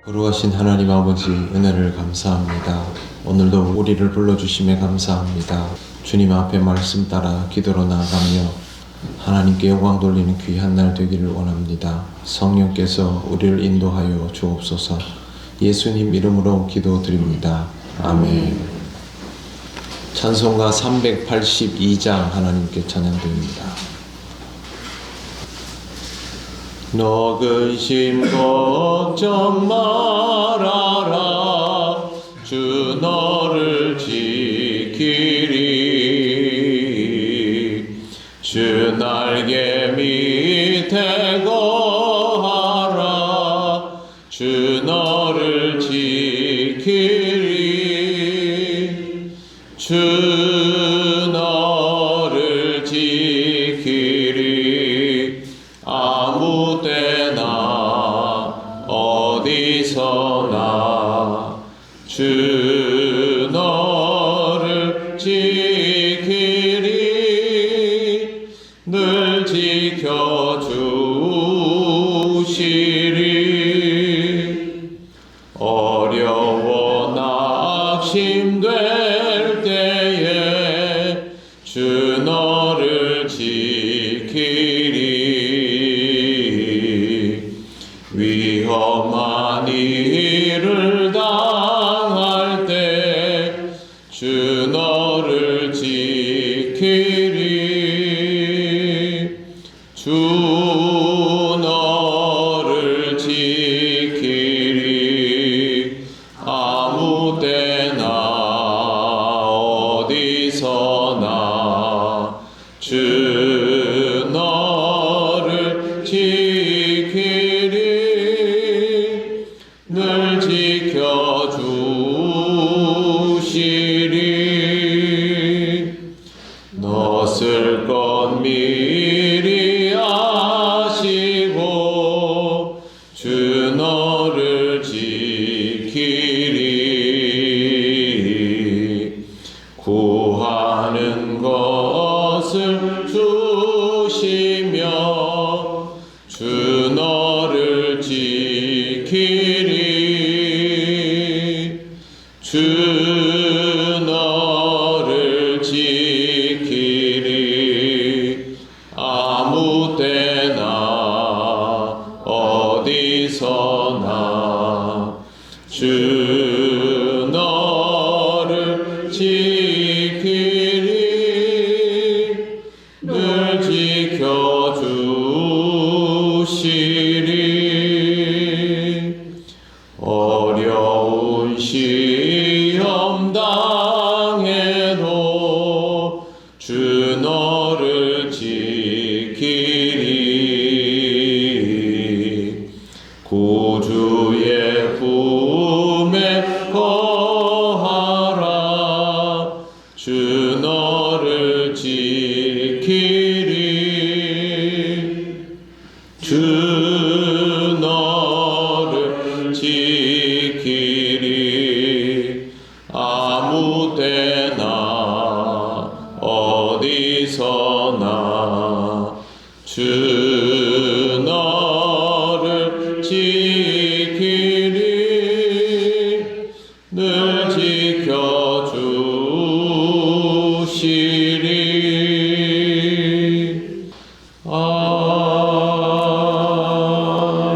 거룩하신 하나님 아버지, 은혜를 감사합니다. 오늘도 우리를 불러주심에 감사합니다. 주님 앞에 말씀 따라 기도로 나아가며 하나님께 영광 돌리는 귀한 날 되기를 원합니다. 성령께서 우리를 인도하여 주옵소서. 예수님 이름으로 기도드립니다. 아멘. 찬송가 382장 하나님께 찬양드립니다. 너 근심 걱정 말아라. 주 너를 지키리. 주 날개 밑에 거하라. 주 너를 지키리. 주 너를 지키리. 아무 때나 어디서나 주 너를 지키리. 늘 지켜주시리. 어려워 낙심될 때에 주 너를 지키리. 위험한 일을 당할 때 주 너를 지키리. 주 너를 지키리. 아무 때나 어디서나 주 너를 지키리. 늘 지켜주시리. 너 쓸 것 미리 아시고 주 너를 지키리. 구하는 것을 주시며 주 너를 지키리. 주 너를 지키리. 아무 때나 어디서나 주 너를 지키리. 늘 지켜주시리. 어려운 시험 당해도 주 너를 지키리. 구주의 품에 거하라. 주 너를 지키리. 주 너를 지키리. 아무 때나 어디서나 주 너를 지키리. 늘 지켜주시리.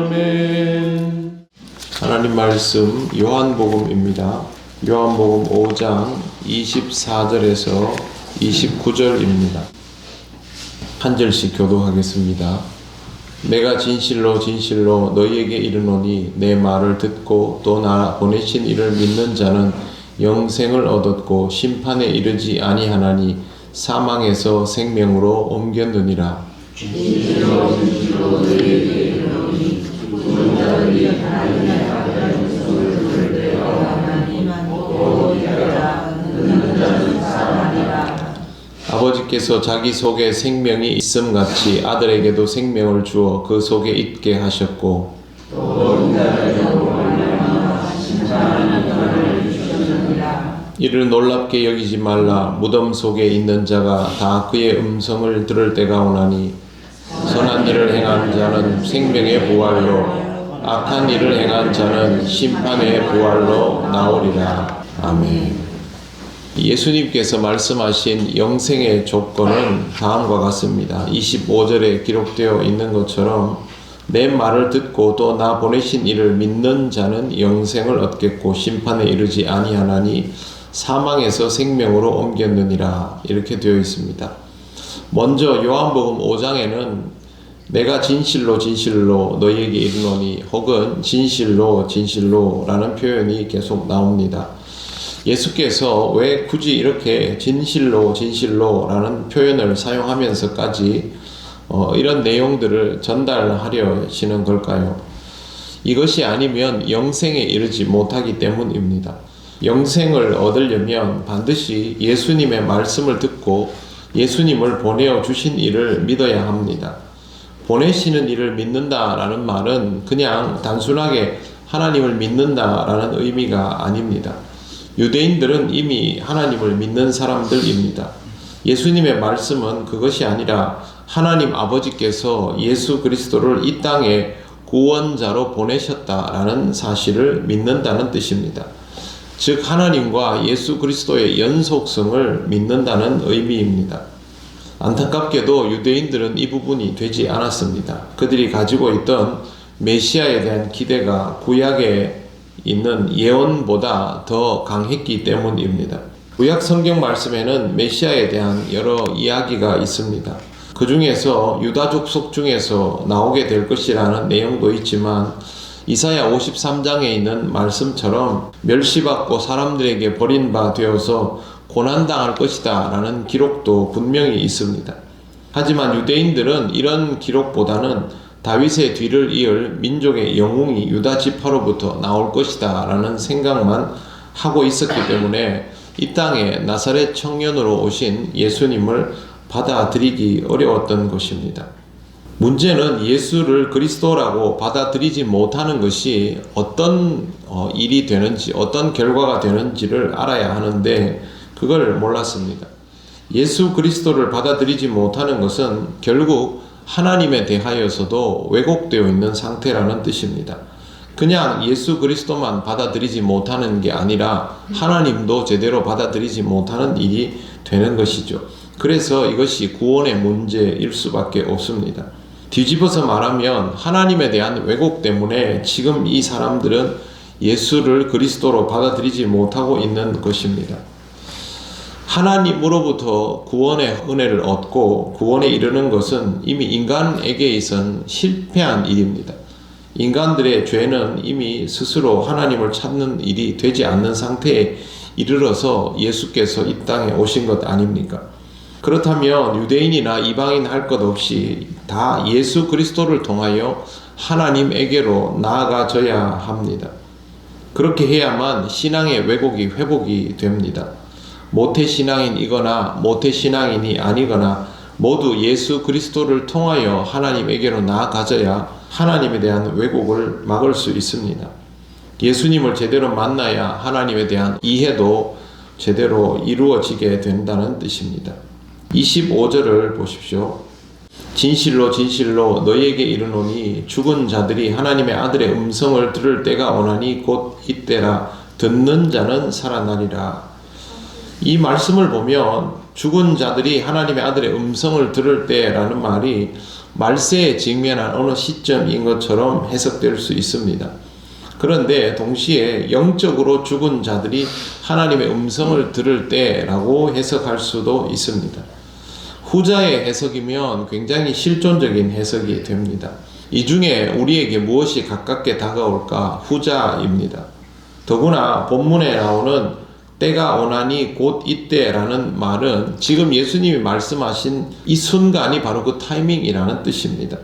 아멘. 하나님 말씀 요한복음입니다. 요한복음 5장 24절에서 29절입니다. 한 절씩 교독하겠습니다. 내가 진실로 진실로 너희에게 이르노니 내 말을 듣고 또 나 보내신 이를 믿는 자는 영생을 얻었고 심판에 이르지 아니하나니 사망에서 생명으로 옮겼느니라. 진실로 진실로 너희에게 이르노니 죽은 자들이 하나님의 아들의 말씀을 들을 때와 하나님만 보고 있다가 듣는 자는 살아나리라. 아버지께서 자기 속에 생명이 있음같이 아들에게도 생명을 주어 그 속에 있게 하셨고 또 인자에게도 말미암아 심판하는 자를 주셨느니라. 이를 놀랍게 여기지 말라. 무덤 속에 있는 자가 다 그의 음성을 들을 때가 오나니 선한 일을 행하는 자는 생명의 부활로 악한 일을 행한 자는 심판의 부활로 나오리라. 아멘. 예수님께서 말씀하신 영생의 조건은 다음과 같습니다. 25절에 기록되어 있는 것처럼 내 말을 듣고 또 나 보내신 이를 믿는 자는 영생을 얻겠고 심판에 이르지 아니하나니 사망에서 생명으로 옮겼느니라. 이렇게 되어 있습니다. 먼저 요한복음 5장에는 내가 진실로 진실로 너희에게 이르노니 혹은 진실로 진실로 라는 표현이 계속 나옵니다. 예수께서 왜 굳이 이렇게 진실로 진실로 라는 표현을 사용하면서까지 이런 내용들을 전달하려 하시는 걸까요? 이것이 아니면 영생에 이르지 못하기 때문입니다. 영생을 얻으려면 반드시 예수님의 말씀을 듣고 예수님을 보내어 주신 이를 믿어야 합니다. 보내시는 이를 믿는다라는 말은 그냥 단순하게 하나님을 믿는다라는 의미가 아닙니다. 유대인들은 이미 하나님을 믿는 사람들입니다. 예수님의 말씀은 그것이 아니라 하나님 아버지께서 예수 그리스도를 이 땅에 구원자로 보내셨다라는 사실을 믿는다는 뜻입니다. 즉 하나님과 예수 그리스도의 연속성을 믿는다는 의미입니다. 안타깝게도 유대인들은 이 부분이 되지 않았습니다. 그들이 가지고 있던 메시아에 대한 기대가 구약에 있는 예언보다 더 강했기 때문입니다. 구약 성경 말씀에는 메시아에 대한 여러 이야기가 있습니다. 그 중에서 유다 족속 중에서 나오게 될 것이라는 내용도 있지만 이사야 53장에 있는 말씀처럼 멸시받고 사람들에게 버림바 되어서 고난당할 것이다 라는 기록도 분명히 있습니다. 하지만 유대인들은 이런 기록보다는 다윗의 뒤를 이을 민족의 영웅이 유다 지파로부터 나올 것이다 라는 생각만 하고 있었기 때문에 이 땅에 나사렛 청년으로 오신 예수님을 받아들이기 어려웠던 것입니다. 문제는 예수를 그리스도라고 받아들이지 못하는 것이 어떤 일이 되는지, 어떤 결과가 되는지를 알아야 하는데 그걸 몰랐습니다. 예수 그리스도를 받아들이지 못하는 것은 결국 하나님에 대하여서도 왜곡되어 있는 상태라는 뜻입니다. 그냥 예수 그리스도만 받아들이지 못하는 게 아니라 하나님도 제대로 받아들이지 못하는 일이 되는 것이죠. 그래서 이것이 구원의 문제일 수밖에 없습니다. 뒤집어서 말하면 하나님에 대한 왜곡 때문에 지금 이 사람들은 예수를 그리스도로 받아들이지 못하고 있는 것입니다. 하나님으로부터 구원의 은혜를 얻고 구원에 이르는 것은 이미 인간에게 있은 실패한 일입니다. 인간들의 죄는 이미 스스로 하나님을 찾는 일이 되지 않는 상태에 이르러서 예수께서 이 땅에 오신 것 아닙니까? 그렇다면 유대인이나 이방인 할 것 없이 다 예수 그리스도를 통하여 하나님에게로 나아가져야 합니다. 그렇게 해야만 신앙의 왜곡이 회복이 됩니다. 모태신앙인이거나 모태신앙인이 아니거나 모두 예수 그리스도를 통하여 하나님에게로 나아가져야 하나님에 대한 왜곡을 막을 수 있습니다. 예수님을 제대로 만나야 하나님에 대한 이해도 제대로 이루어지게 된다는 뜻입니다. 25절을 보십시오. 진실로 진실로 너희에게 이르노니 죽은 자들이 하나님의 아들의 음성을 들을 때가 오나니 곧 이때라. 듣는 자는 살아나리라. 이 말씀을 보면 죽은 자들이 하나님의 아들의 음성을 들을 때라는 말이 말세에 직면한 어느 시점인 것처럼 해석될 수 있습니다. 그런데 동시에 영적으로 죽은 자들이 하나님의 음성을 들을 때라고 해석할 수도 있습니다. 후자의 해석이면 굉장히 실존적인 해석이 됩니다. 이 중에 우리에게 무엇이 가깝게 다가올까? 후자입니다. 더구나 본문에 나오는 때가 오나니 곧 이때라는 말은 지금 예수님이 말씀하신 이 순간이 바로 그 타이밍이라는 뜻입니다.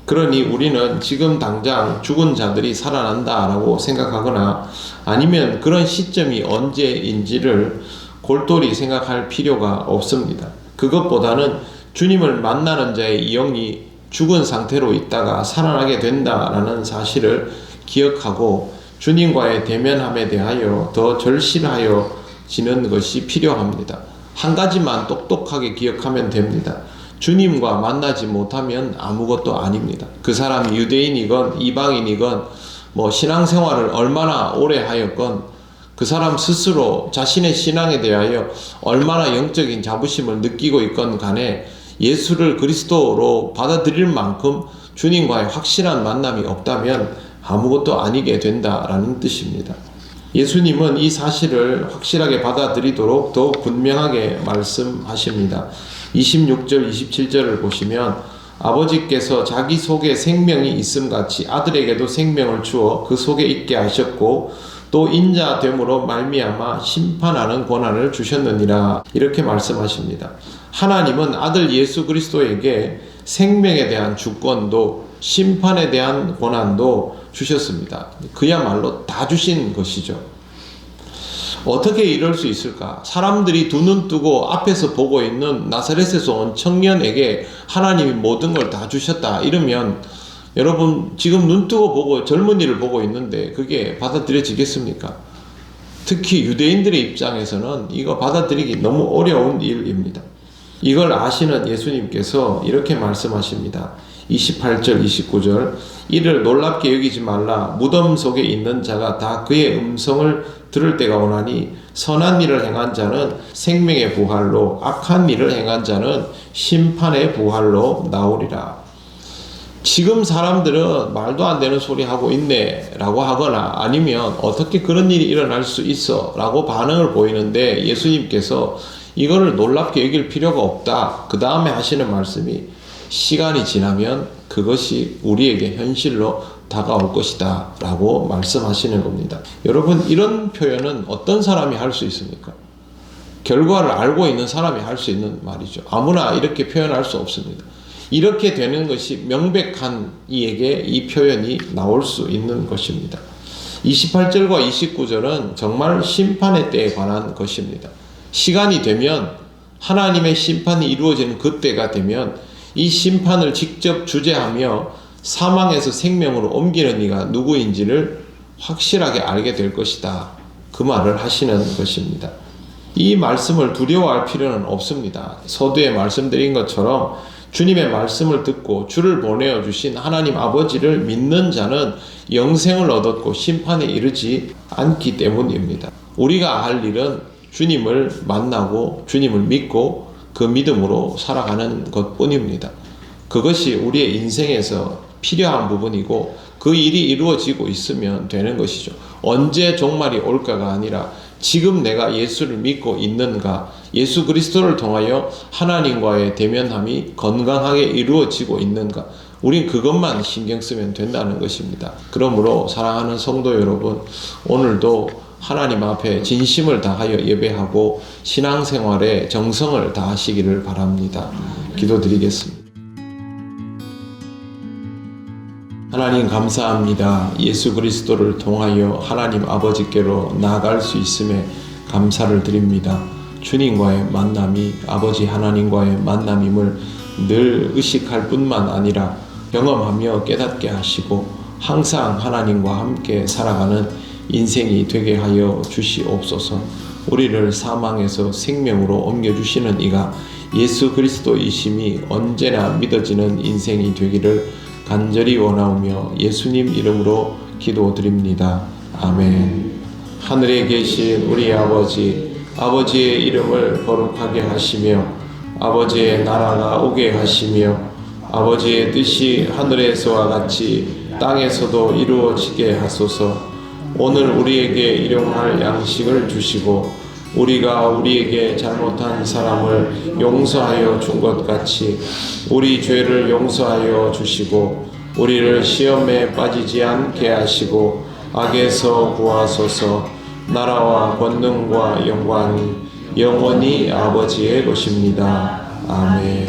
그러니 우리는 지금 당장 죽은 자들이 살아난다라고 생각하거나 아니면 그런 시점이 언제인지를 골똘히 생각할 필요가 없습니다. 그것보다는 주님을 만나는 자의 영이 죽은 상태로 있다가 살아나게 된다라는 사실을 기억하고 주님과의 대면함에 대하여 더 절실하여지는 것이 필요합니다. 한 가지만 똑똑하게 기억하면 됩니다. 주님과 만나지 못하면 아무것도 아닙니다. 그 사람이 유대인이건 이방인이건 뭐 신앙생활을 얼마나 오래 하였건 그 사람 스스로 자신의 신앙에 대하여 얼마나 영적인 자부심을 느끼고 있건 간에 예수를 그리스도로 받아들일 만큼 주님과의 확실한 만남이 없다면 아무것도 아니게 된다라는 뜻입니다. 예수님은 이 사실을 확실하게 받아들이도록 더욱 분명하게 말씀하십니다. 26절, 27절을 보시면 아버지께서 자기 속에 생명이 있음같이 아들에게도 생명을 주어 그 속에 있게 하셨고 또 인자됨으로 말미암아 심판하는 권한을 주셨느니라 이렇게 말씀하십니다. 하나님은 아들 예수 그리스도에게 생명에 대한 주권도 심판에 대한 권한도 주셨습니다. 그야말로 다 주신 것이죠. 어떻게 이럴 수 있을까? 사람들이 두 눈 뜨고 앞에서 보고 있는 나사렛에서 온 청년에게 하나님이 모든 걸 다 주셨다 이러면 여러분 지금 눈 뜨고 보고 젊은이를 보고 있는데 그게 받아들여지겠습니까? 특히 유대인들의 입장에서는 이거 받아들이기 너무 어려운 일입니다. 이걸 아시는 예수님께서 이렇게 말씀하십니다. 28절 29절 이를 놀랍게 여기지 말라. 무덤 속에 있는 자가 다 그의 음성을 들을 때가 오나니 선한 일을 행한 자는 생명의 부활로 악한 일을 행한 자는 심판의 부활로 나오리라. 지금 사람들은 말도 안 되는 소리 하고 있네 라고 하거나 아니면 어떻게 그런 일이 일어날 수 있어 라고 반응을 보이는데 예수님께서 이거를 놀랍게 여길 필요가 없다. 그 다음에 하시는 말씀이 시간이 지나면 그것이 우리에게 현실로 다가올 것이다 라고 말씀하시는 겁니다. 여러분 이런 표현은 어떤 사람이 할 수 있습니까? 결과를 알고 있는 사람이 할 수 있는 말이죠. 아무나 이렇게 표현할 수 없습니다. 이렇게 되는 것이 명백한 이에게 이 표현이 나올 수 있는 것입니다. 28절과 29절은 정말 심판의 때에 관한 것입니다. 시간이 되면 하나님의 심판이 이루어지는 그때가 되면 이 심판을 직접 주재하며 사망에서 생명으로 옮기는 이가 누구인지를 확실하게 알게 될 것이다. 그 말을 하시는 것입니다. 이 말씀을 두려워할 필요는 없습니다. 서두에 말씀드린 것처럼 주님의 말씀을 듣고 주를 보내어 주신 하나님 아버지를 믿는 자는 영생을 얻었고 심판에 이르지 않기 때문입니다. 우리가 할 일은 주님을 만나고 주님을 믿고 그 믿음으로 살아가는 것뿐입니다. 그것이 우리의 인생에서 필요한 부분이고 그 일이 이루어지고 있으면 되는 것이죠. 언제 종말이 올까가 아니라 지금 내가 예수를 믿고 있는가, 예수 그리스도를 통하여 하나님과의 대면함이 건강하게 이루어지고 있는가, 우린 그것만 신경 쓰면 된다는 것입니다. 그러므로 사랑하는 성도 여러분, 오늘도 하나님 앞에 진심을 다하여 예배하고 신앙생활에 정성을 다하시기를 바랍니다. 기도드리겠습니다. 하나님 감사합니다. 예수 그리스도를 통하여 하나님 아버지께로 나아갈 수 있음에 감사를 드립니다. 주님과의 만남이 아버지 하나님과의 만남임을 늘 의식할 뿐만 아니라 경험하며 깨닫게 하시고 항상 하나님과 함께 살아가는 인생이 되게 하여 주시옵소서. 우리를 사망에서 생명으로 옮겨주시는 이가 예수 그리스도이심이 언제나 믿어지는 인생이 되기를 간절히 원하오며 예수님 이름으로 기도드립니다. 아멘. 하늘에 계신 우리 아버지, 아버지의 이름을 거룩하게 하시며 아버지의 나라가 오게 하시며 아버지의 뜻이 하늘에서와 같이 땅에서도 이루어지게 하소서. 오늘 우리에게 일용할 양식을 주시고 우리가 우리에게 잘못한 사람을 용서하여 준 것 같이 우리 죄를 용서하여 주시고 우리를 시험에 빠지지 않게 하시고 악에서 구하소서. 나라와 권능과 영광이 영원히 아버지의 것입니다. 아멘.